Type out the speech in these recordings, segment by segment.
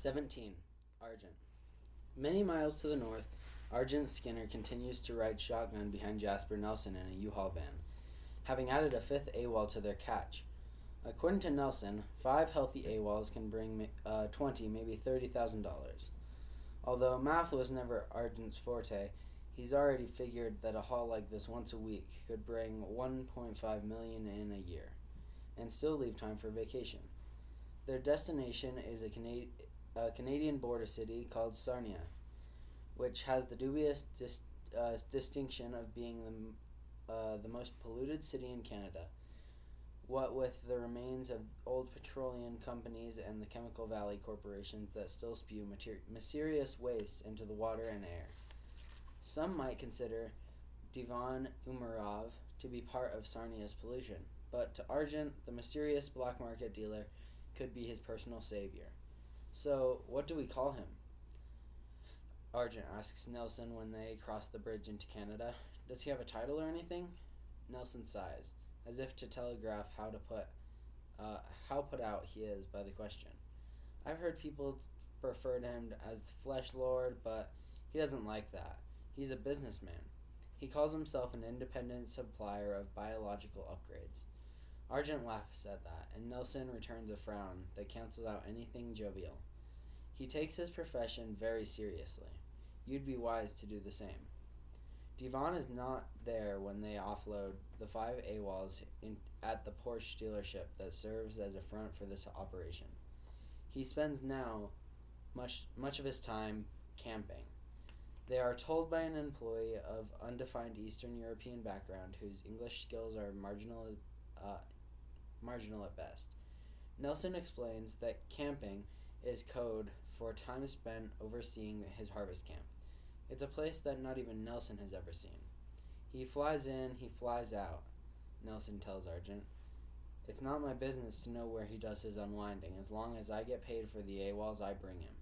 17. Argent. Many miles to the north, Argent Skinner continues to ride shotgun behind Jasper Nelson in a U-Haul van, having added a fifth AWOL to their catch. According to Nelson, 5 healthy AWOLs can bring $20, maybe $30,000. Although math was never Argent's forte, he's already figured that a haul like this once a week could bring $1.5 million in a year, and still leave time for vacation. Their destination is a Canadian border city called Sarnia, which has the dubious distinction of being the most polluted city in Canada, what with the remains of old petroleum companies and the Chemical Valley corporations that still spew mysterious waste into the water and air. Some might consider Divan Umarov to be part of Sarnia's pollution, but to Argent, the mysterious black market dealer could be his personal savior. So, what do we call him? Argent asks Nelson when they cross the bridge into Canada. Does he have a title or anything? Nelson sighs, as if to telegraph how put out he is by the question. I've heard people refer to him as Flesh Lord, but he doesn't like that. He's a businessman. He calls himself an independent supplier of biological upgrades. Argent laughs at that, and Nelson returns a frown that cancels out anything jovial. He takes his profession very seriously. You'd be wise to do the same. Divan is not there when they offload the 5 AWOLs at the Porsche dealership that serves as a front for this operation. He spends now much of his time camping. They are told by an employee of undefined Eastern European background whose English skills are marginal at best. Nelson explains that camping is code for time spent overseeing his harvest camp. It's a place that not even Nelson has ever seen. He flies in, he flies out, Nelson tells Argent. It's not my business to know where he does his unwinding, as long as I get paid for the AWOLs I bring him.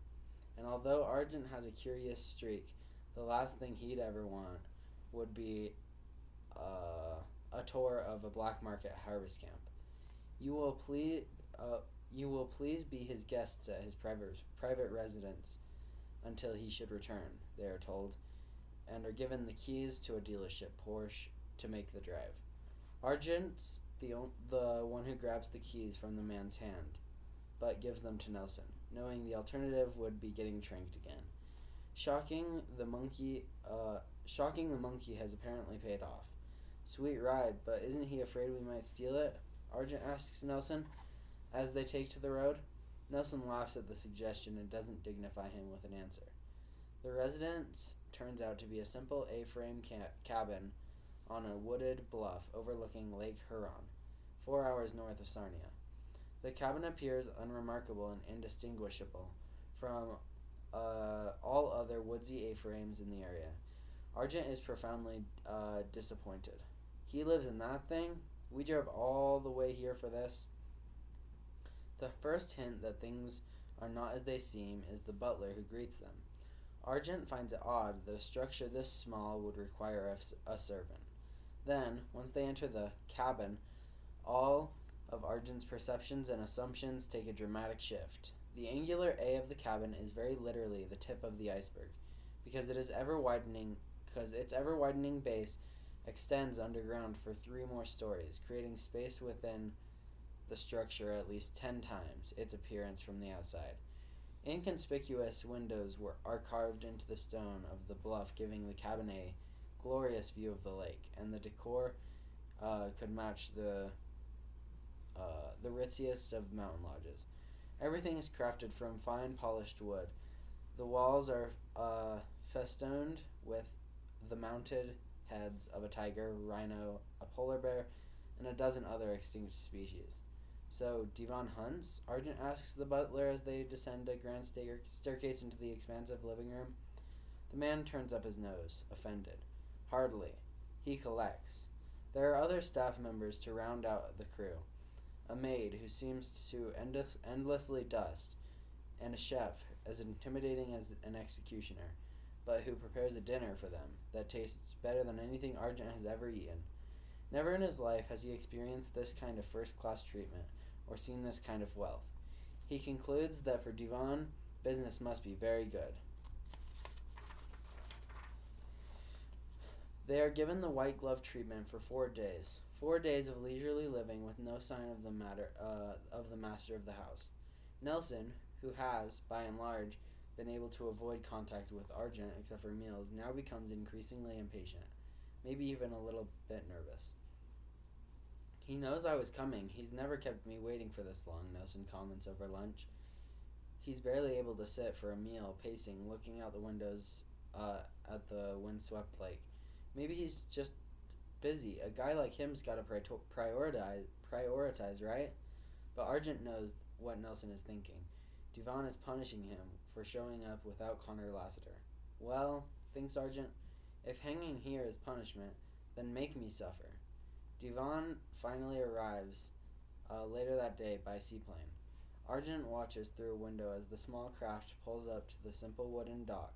And although Argent has a curious streak, the last thing he'd ever want would be a tour of a black market harvest camp. You will please be his guests at his private residence until he should return, they are told, and are given the keys to a dealership Porsche to make the drive. Argent's the one who grabs the keys from the man's hand, but gives them to Nelson, knowing the alternative would be getting tranked again. Shocking the monkey has apparently paid off. Sweet ride, but isn't he afraid we might steal it? Argent asks Nelson as they take to the road. Nelson laughs at the suggestion and doesn't dignify him with an answer. The residence turns out to be a simple A-frame cabin on a wooded bluff overlooking Lake Huron, 4 hours north of Sarnia. The cabin appears unremarkable and indistinguishable from all other woodsy A-frames in the area. Argent is profoundly disappointed. He lives in that thing? We drove all the way here for this? The first hint that things are not as they seem is the butler who greets them. Argent finds it odd that a structure this small would require a servant. Then, once they enter the cabin, all of Argent's perceptions and assumptions take a dramatic shift. The angular A of the cabin is very literally the tip of the iceberg, because its ever-widening base extends underground for 3 more stories, creating space within the structure at least 10 times its appearance from the outside. Inconspicuous windows are carved into the stone of the bluff, giving the cabin a glorious view of the lake, and the decor could match the ritziest of mountain lodges. Everything is crafted from fine polished wood. The walls are festooned with the mounted heads of a tiger, rhino, a polar bear, and a dozen other extinct species. So, Divan hunts? Argent asks the butler as they descend a grand staircase into the expansive living room. The man turns up his nose, offended. Hardly. He collects. There are other staff members to round out the crew. A maid who seems to endlessly dust, and a chef as intimidating as an executioner, but who prepares a dinner for them that tastes better than anything Argent has ever eaten. Never in his life has he experienced this kind of first-class treatment or seen this kind of wealth. He concludes that for Divan, Business must be very good. They are given the white glove treatment for 4 days. 4 days of leisurely living with no sign of the master of the house. Nelson, who has, by and large, been able to avoid contact with Argent except for meals, now becomes increasingly impatient, maybe even a little bit nervous. He knows I was coming. He's never kept me waiting for this long, Nelson comments over lunch. He's barely able to sit for a meal, pacing, looking out the windows at the windswept lake. Maybe he's just busy. A guy like him's got to prioritize, right? But Argent knows what Nelson is thinking. Devon is punishing him for showing up without Connor Lassiter. Well, thinks Argent, if hanging here is punishment, then make me suffer. Devon finally arrives later that day by seaplane. Argent watches through a window as the small craft pulls up to the simple wooden dock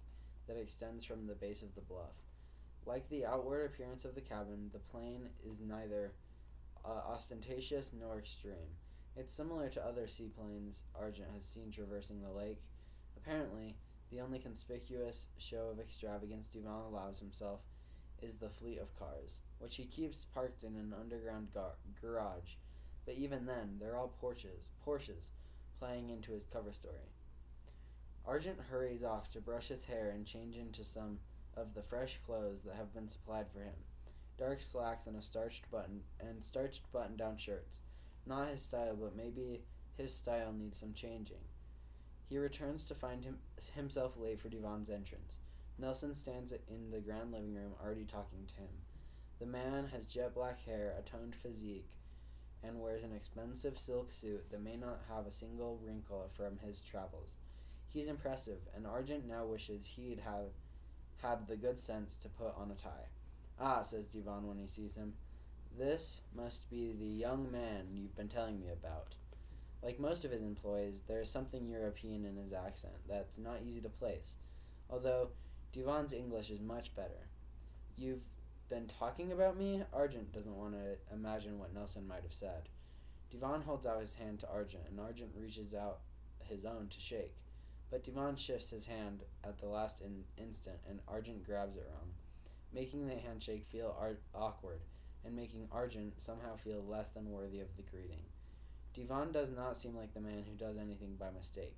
that extends from the base of the bluff. Like the outward appearance of the cabin, the plane is neither ostentatious nor extreme. It's similar to other seaplanes Argent has seen traversing the lake. Apparently, the only conspicuous show of extravagance Devon allows himself is the fleet of cars, which he keeps parked in an underground garage. But even then, they're all Porsches, playing into his cover story. Argent hurries off to brush his hair and change into some of the fresh clothes that have been supplied for him. Dark slacks and starched button-down shirts. Not his style, but maybe his style needs some changing. He returns to find himself late for Devon's entrance. Nelson stands in the grand living room already talking to him. The man has jet black hair, a toned physique, and wears an expensive silk suit that may not have a single wrinkle from his travels. He's impressive, and Argent now wishes he'd had the good sense to put on a tie. Ah, says Devon when he sees him. This must be the young man you've been telling me about. Like most of his employees, there is something European in his accent that's not easy to place, although Devon's English is much better. You've been talking about me? Argent doesn't want to imagine what Nelson might have said. Devon holds out his hand to Argent, and Argent reaches out his own to shake. But Devon shifts his hand at the last instant, and Argent grabs it wrong, making the handshake feel awkward, and making Argent somehow feel less than worthy of the greeting. Devon does not seem like the man who does anything by mistake,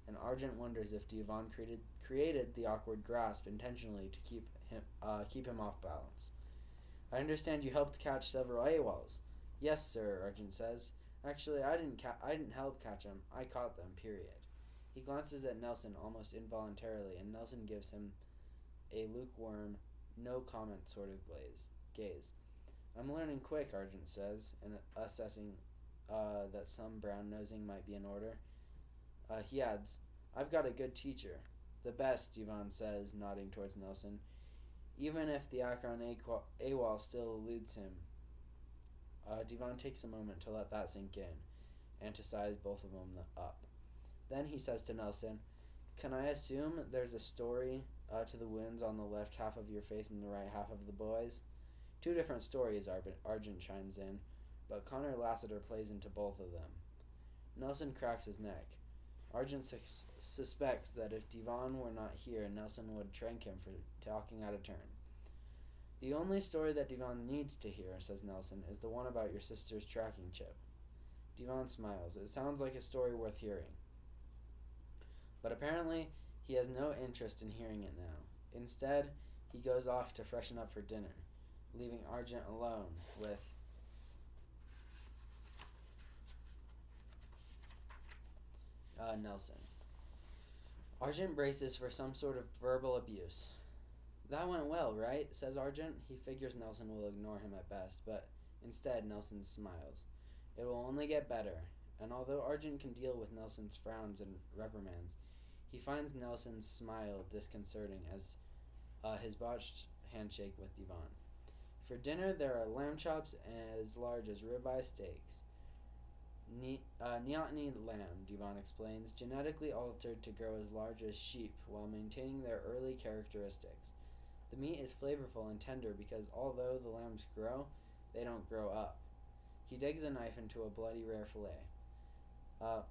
and Argent wonders if Devon created the awkward grasp intentionally to keep him off balance. I understand you helped catch several AWOLs. Yes, sir, Argent says. Actually, I didn't help catch them. I caught them, period. He glances at Nelson almost involuntarily, and Nelson gives him a lukewarm, no-comment sort of gaze. I'm learning quick, Argent says, and assessing that some brown-nosing might be in order. He adds, I've got a good teacher. The best, Devon says, nodding towards Nelson. Even if the Akron AWOL still eludes him. Devon takes a moment to let that sink in, and to size both of them up. Then he says to Nelson, can I assume there's a story to the wounds on the left half of your face and the right half of the boy's? 2 different stories, Argent chimes in, but Connor Lassiter plays into both of them. Nelson cracks his neck. Argent suspects that if Devon were not here, Nelson would trank him for talking out of turn. The only story that Devon needs to hear, says Nelson, is the one about your sister's tracking chip. Devon smiles. It sounds like a story worth hearing. But apparently, he has no interest in hearing it now. Instead, he goes off to freshen up for dinner, leaving Argent alone with Nelson. Argent braces for some sort of verbal abuse. That went well, right? Says Argent. He figures Nelson will ignore him at best, but instead Nelson smiles. It will only get better, and although Argent can deal with Nelson's frowns and reprimands, he finds Nelson's smile disconcerting as his botched handshake with Devon. For dinner, there are lamb chops as large as ribeye steaks. Neoteny lamb, Devon explains, genetically altered to grow as large as sheep while maintaining their early characteristics. The meat is flavorful and tender because although the lambs grow, they don't grow up. He digs a knife into a bloody rare fillet.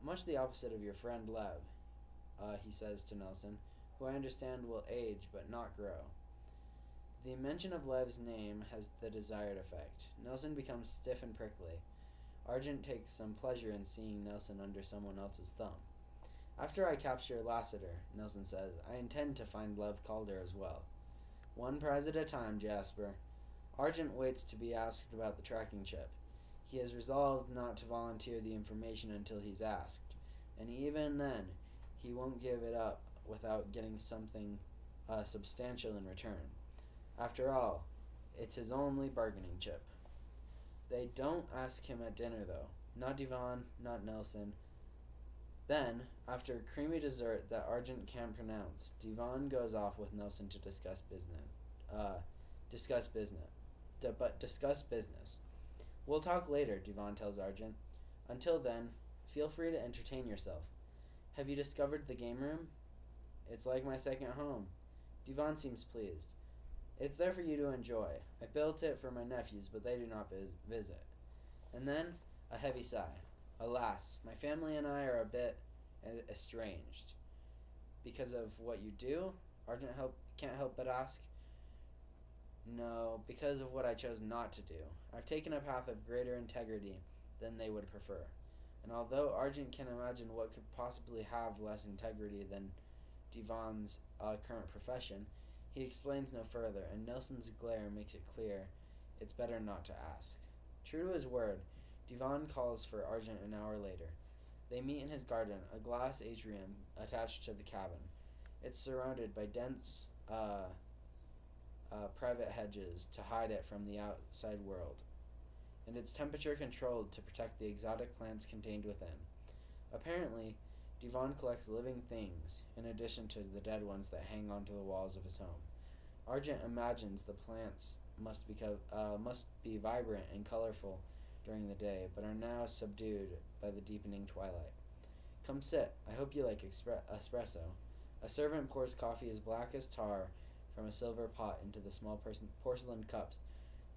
Much the opposite of your friend Lev. he says to Nelson, who I understand will age but not grow. The mention of Lev's name has the desired effect. Nelson becomes stiff and prickly. Argent takes some pleasure in seeing Nelson under someone else's thumb. After I capture Lassiter, Nelson says, I intend to find Lev Calder as well. One prize at a time, Jasper. Argent waits to be asked about the tracking chip. He has resolved not to volunteer the information until he's asked, and even then, he won't give it up without getting something substantial in return. After all, it's his only bargaining chip. They don't ask him at dinner, though. Not Devon, not Nelson. Then, after a creamy dessert that Argent can't pronounce, Devon goes off with Nelson to discuss business. We'll talk later, Devon tells Argent. Until then, feel free to entertain yourself. Have you discovered the game room? It's like my second home. Devon seems pleased. It's there for you to enjoy. I built it for my nephews, but they do not visit. And then, a heavy sigh. Alas, my family and I are a bit estranged. Because of what you do? Argent can't help but ask. No, because of what I chose not to do. I've taken a path of greater integrity than they would prefer. And although Argent can imagine what could possibly have less integrity than Devon's current profession, he explains no further, and Nelson's glare makes it clear it's better not to ask. True to his word, Devon calls for Argent an hour later. They meet in his garden, a glass atrium attached to the cabin. It's surrounded by dense private hedges to hide it from the outside world, and it's temperature controlled to protect the exotic plants contained within. Apparently, Devon collects living things, in addition to the dead ones that hang onto the walls of his home. Argent imagines the plants must be vibrant and colorful during the day, but are now subdued by the deepening twilight. Come sit. I hope you like espresso. A servant pours coffee as black as tar from a silver pot into the small porcelain cups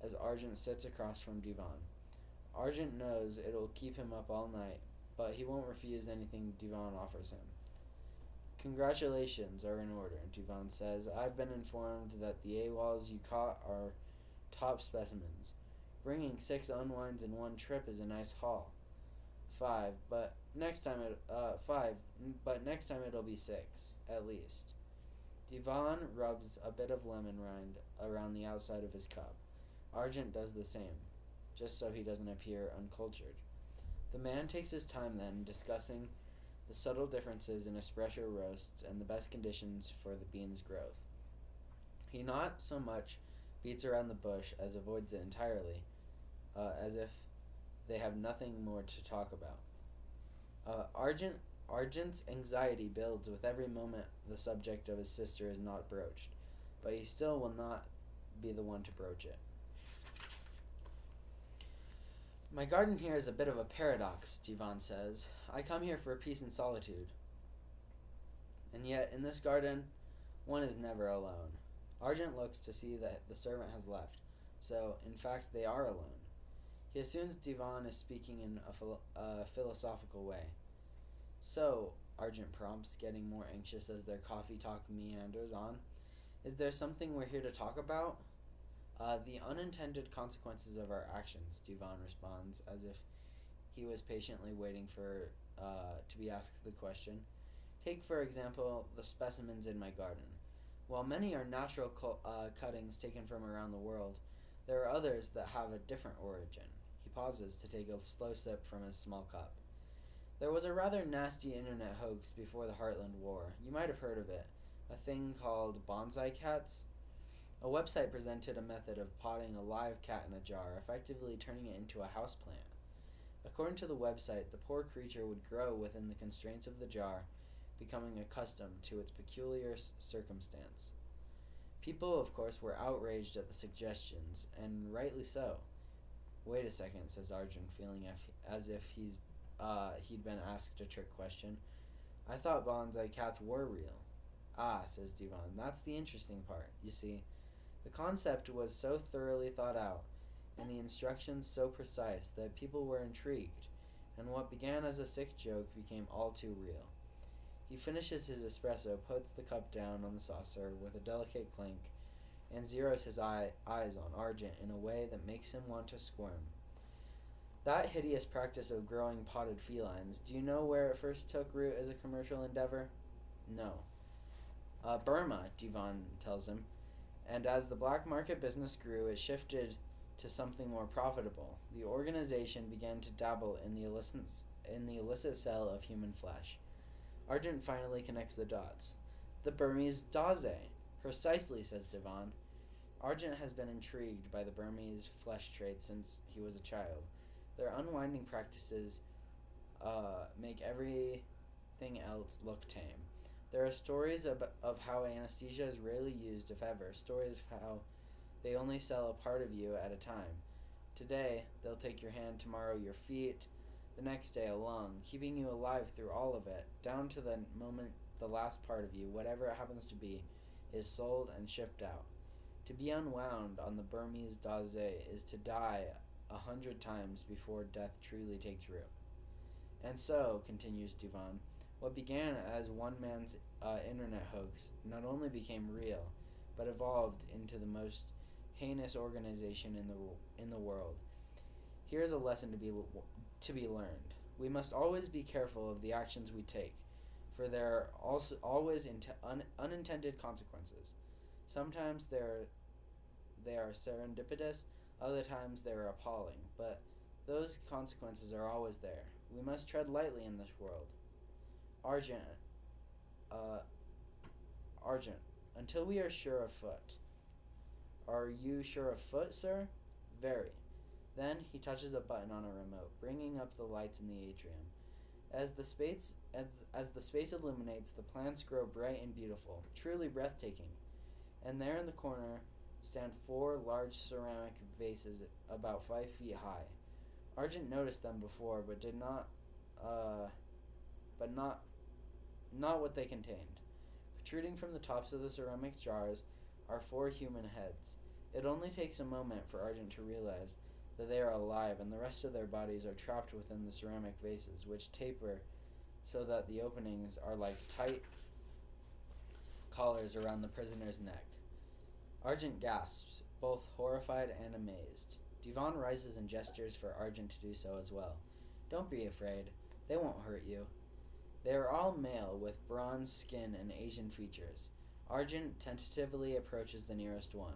as Argent sits across from Devon. Argent knows it'll keep him up all night, but he won't refuse anything Devon offers him. Congratulations are in order, Devon says. I've been informed that the AWOLs you caught are top specimens. Bringing 6 unwinds in one trip is a nice haul. 5, but next time it'll be 6, at least. Devon rubs a bit of lemon rind around the outside of his cup. Argent does the same, just so he doesn't appear uncultured. The man takes his time then, discussing the subtle differences in espresso roasts and the best conditions for the beans' growth. He not so much beats around the bush as avoids it entirely, as if they have nothing more to talk about. Argent's anxiety builds with every moment the subject of his sister is not broached, but he still will not be the one to broach it. My garden here is a bit of a paradox, Devon says. I come here for peace and solitude. And yet, in this garden, one is never alone. Argent looks to see that the servant has left, so, in fact, they are alone. He assumes Devon is speaking in a philosophical way. So, Argent prompts, getting more anxious as their coffee talk meanders on, is there something we're here to talk about? The unintended consequences of our actions, Devon responds, as if he was patiently waiting for to be asked the question. Take, for example, the specimens in my garden. While many are natural cuttings taken from around the world, there are others that have a different origin. He pauses to take a slow sip from his small cup. There was a rather nasty internet hoax before the Heartland War. You might have heard of it. A thing called bonsai cats. A website presented a method of potting a live cat in a jar, effectively turning it into a houseplant. According to the website, the poor creature would grow within the constraints of the jar, becoming accustomed to its peculiar circumstance. People, of course, were outraged at the suggestions, and rightly so. Wait a second, says Arjun, feeling as if he'd been asked a trick question. I thought bonsai cats were real. Ah, says Devon, that's the interesting part. You see, the concept was so thoroughly thought out, and the instructions so precise that people were intrigued, and what began as a sick joke became all too real. He finishes his espresso, puts the cup down on the saucer with a delicate clink, and zeroes his eyes on Argent in a way that makes him want to squirm. That hideous practice of growing potted felines, do you know where it first took root as a commercial endeavor? No. Burma, Divan tells him, and as the black market business grew, it shifted to something more profitable. The organization began to dabble in the illicit sale of human flesh. Argent finally connects the dots. The Burmese Daze. Precisely, says Divan. Argent has been intrigued by the Burmese flesh trade since he was a child. Their unwinding practices make everything else look tame. There are stories of how anesthesia is rarely used, if ever. Stories of how they only sell a part of you at a time. Today, they'll take your hand, tomorrow your feet, the next day a lung, keeping you alive through all of it, down to the moment the last part of you, whatever it happens to be, is sold and shipped out. To be unwound on the Burmese Daze is to die 100 times before death truly takes root. And so, continues Divan, what began as one man's internet hoax not only became real, but evolved into the most heinous organization in the world. Here's a lesson to be learned. We must always be careful of the actions we take, for there are also always unintended consequences. Sometimes they are serendipitous, other times they are appalling, but those consequences are always there. We must tread lightly in this world. Argent, until we are sure of foot. Are you sure of foot, sir? Very. Then he touches a button on a remote, bringing up the lights in the atrium. As the space illuminates, the plants grow bright and beautiful, truly breathtaking. And there in the corner stand 4 large ceramic vases about 5 feet high. Argent noticed them before, but did not, not what they contained. Protruding from the tops of the ceramic jars are 4 human heads. It only takes a moment for Argent to realize that they are alive, and the rest of their bodies are trapped within the ceramic vases, which taper so that the openings are like tight collars around the prisoner's neck. Argent gasps, both horrified and amazed. Divan rises and gestures for Argent to do so as well. Don't be afraid. They won't hurt you. They are all male, with bronze skin and Asian features. Argent tentatively approaches the nearest one.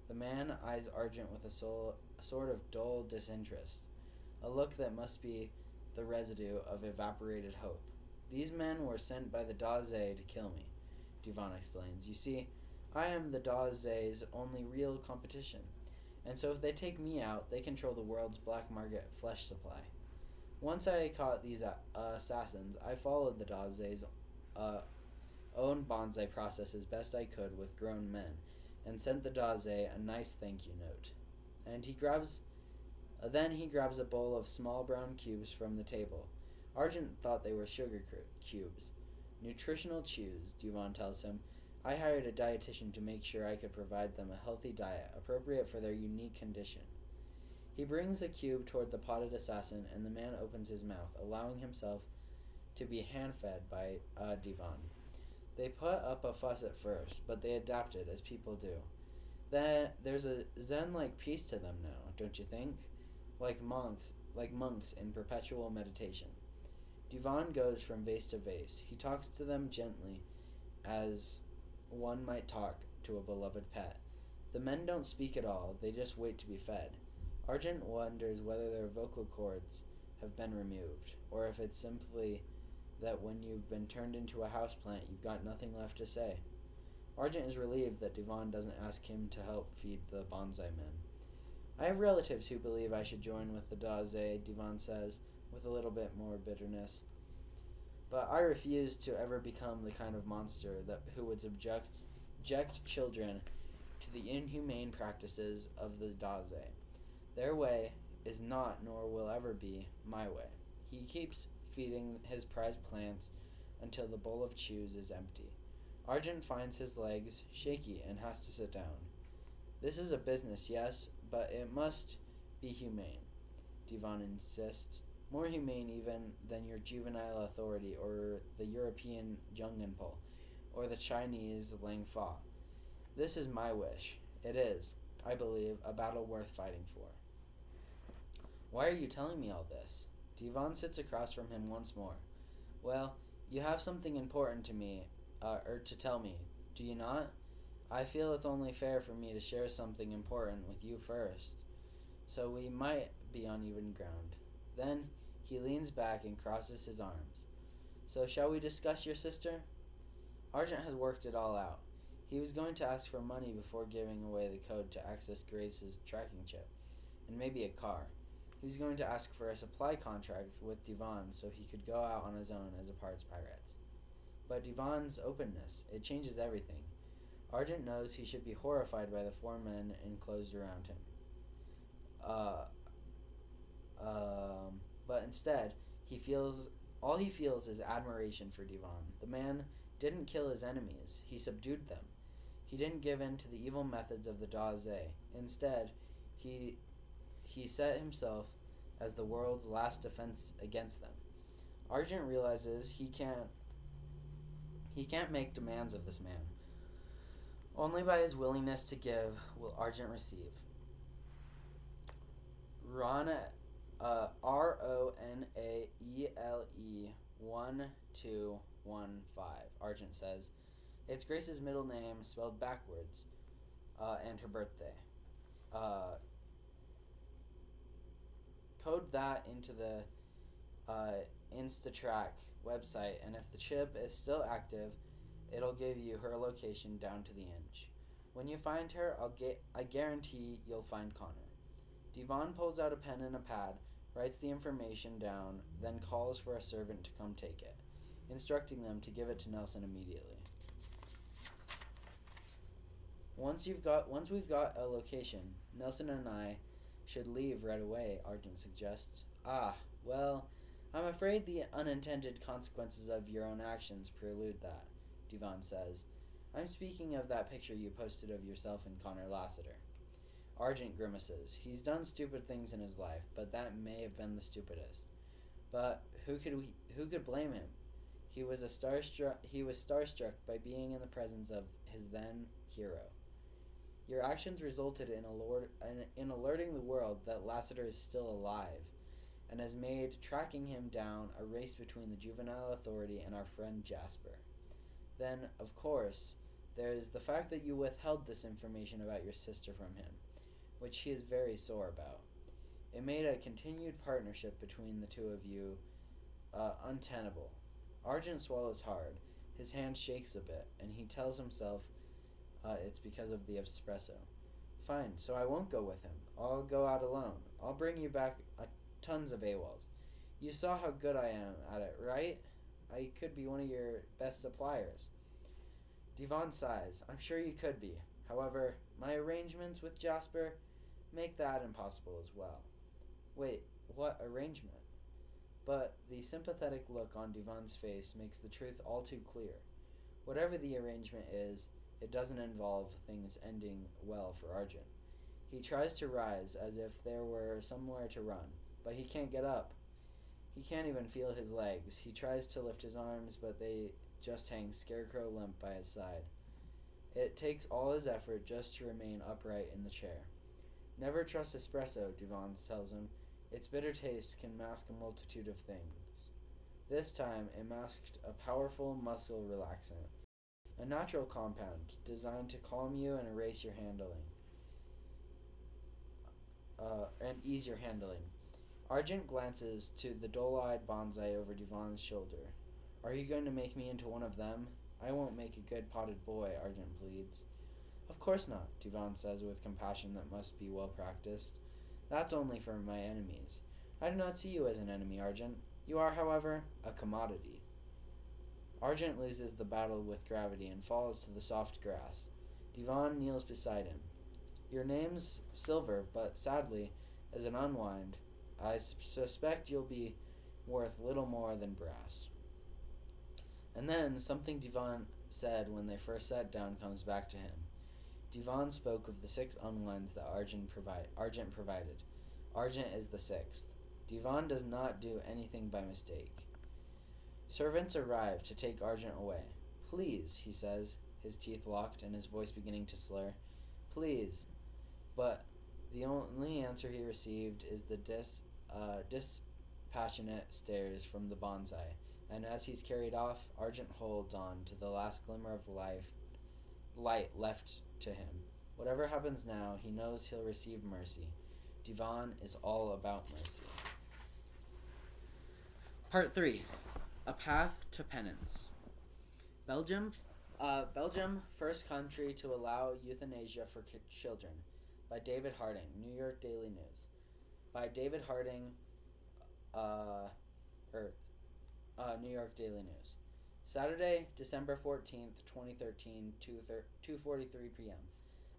The man eyes Argent with a sort of dull disinterest, a look that must be the residue of evaporated hope. These men were sent by the Daze to kill me, Divan explains. You see, I am the Daze's only real competition, and so if they take me out, they control the world's black market flesh supply. Once I caught these assassins, I followed the Daze's own bonsai process as best I could with grown men, and sent the Daze a nice thank you note. And then he grabs a bowl of small brown cubes from the table. Argent thought they were sugar cubes. Nutritional chews, Divan tells him. I hired a dietitian to make sure I could provide them a healthy diet, appropriate for their unique condition. He brings the cube toward the potted assassin, and the man opens his mouth, allowing himself to be hand-fed by Divan. They put up a fuss at first, but they adapted, as people do. There's a Zen-like peace to them now, don't you think? Like monks in perpetual meditation. Divan goes from vase to vase. He talks to them gently, as one might talk to a beloved pet. The men don't speak at all, they just wait to be fed. Argent wonders whether their vocal cords have been removed, or if it's simply that when you've been turned into a houseplant, you've got nothing left to say. Argent is relieved that Divan doesn't ask him to help feed the bonsai men. I have relatives who believe I should join with the Daze, Divan says, with a little bit more bitterness. But I refuse to ever become the kind of monster who would subject children to the inhumane practices of the Daze. Their way is not, nor will ever be, my way. He keeps feeding his prized plants until the bowl of chews is empty. Argent finds his legs shaky and has to sit down. This is a business, yes, but it must be humane, Divan insists. more humane even than your juvenile authority or the European Jungenpol or the Chinese Lang Fa. This is my wish. It is, I believe, a battle worth fighting for. Why are you telling me all this? Divan sits across from him once more. Well, you have something important to me, to tell me, do you not? I feel it's only fair for me to share something important with you first, so we might be on even ground. Then he leans back and crosses his arms. So shall we discuss your sister? Argent has worked it all out. He was going to ask for money before giving away the code to access Grace's tracking chip, and maybe a car. He was going to ask for a supply contract with Divan so he could go out on his own as a parts pirate. But Divan's openness, it changes everything. Argent knows he should be horrified by the four men enclosed around him. But instead, all he feels is admiration for Divan. The man didn't kill his enemies, he subdued them. He didn't give in to the evil methods of the Daze. Instead, he set himself as the world's last defense against them. Argent realizes he can't make demands of this man. Only by his willingness to give will Argent receive. Ronaele 1215, Argent says. It's Grace's middle name spelled backwards, and her birthday. Code that into the InstaTrack website, and if the chip is still active, it'll give you her location down to the inch. When you find her, I guarantee you'll find Connor. Divan pulls out a pen and a pad, writes the information down, then calls for a servant to come take it, instructing them to give it to Nelson immediately. Once we've got a location, Nelson and I should leave right away, Argent suggests. Well, I'm afraid the unintended consequences of your own actions prelude that, Divan says. I'm speaking of that picture you posted of yourself and Connor Lassiter. Argent grimaces. He's done stupid things in his life, but that may have been the stupidest. But who could blame him? He was starstruck by being in the presence of his then hero. Your actions resulted in alerting the world that Lassiter is still alive, and has made tracking him down a race between the juvenile authority and our friend Jasper. Then, of course, there's the fact that you withheld this information about your sister from him, which he is very sore about. It made a continued partnership between the two of you untenable. Argent swallows hard. His hand shakes a bit, and he tells himself it's because of the espresso. Fine, so I won't go with him. I'll go out alone. I'll bring you back tons of AWOLs. You saw how good I am at it, right? I could be one of your best suppliers. Divan sighs. I'm sure you could be. However, my arrangements with Jasper make that impossible as well. Wait, what arrangement? But the sympathetic look on Divan's face makes the truth all too clear. Whatever the arrangement is, it doesn't involve things ending well for Argent. He tries to rise as if there were somewhere to run, but he can't get up. He can't even feel his legs. He tries to lift his arms, but they just hang scarecrow limp by his side. It takes all his effort just to remain upright in the chair. Never trust espresso, Divan tells him. Its bitter taste can mask a multitude of things. This time, it masked a powerful muscle relaxant, a natural compound designed to calm you and erase your handling, and ease your handling. Argent glances to the dull-eyed bonsai over Divan's shoulder. Are you going to make me into one of them? I won't make a good potted boy, Argent pleads. Of course not, Divan says with compassion that must be well practiced. That's only for my enemies. I do not see you as an enemy, Argent. You are, however, a commodity. Argent loses the battle with gravity and falls to the soft grass. Divan kneels beside him. Your name's Silver, but sadly, as an unwind, I suspect you'll be worth little more than brass. And then something Divan said when they first sat down comes back to him. Divan spoke of the 6 unwinds that Argent provided. Argent is the 6th. Divan does not do anything by mistake. Servants arrive to take Argent away. Please, he says, his teeth locked and his voice beginning to slur. Please. But the only answer he received is the dispassionate stares from the bonsai, and as he's carried off, Argent holds on to the last glimmer of light left to him. Whatever happens now, he knows he'll receive mercy. Divan is all about mercy. Part 3. A Path to Penance. Belgium, first country to allow euthanasia for children. By David Harding, New York Daily News. By David Harding, New York Daily News. Saturday, December 14th, 2013, 2:43 p.m.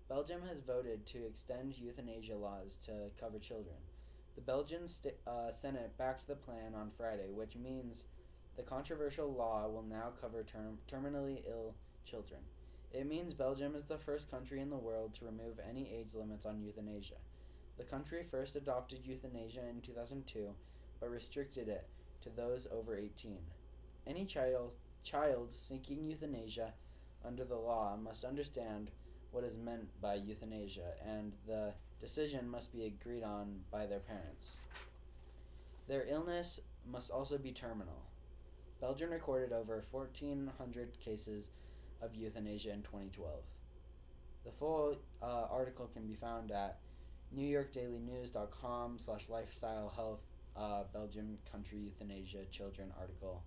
Belgium has voted to extend euthanasia laws to cover children. The Belgian Senate backed the plan on Friday, which means the controversial law will now cover terminally ill children. It means Belgium is the first country in the world to remove any age limits on euthanasia. The country first adopted euthanasia in 2002, but restricted it to those over 18. Any child seeking euthanasia under the law must understand what is meant by euthanasia, and the decision must be agreed on by their parents. Their illness must also be terminal. Belgium recorded over 1,400 cases of euthanasia in 2012. The full article can be found at newyorkdailynews.com/lifestylehealth Belgium country euthanasia children article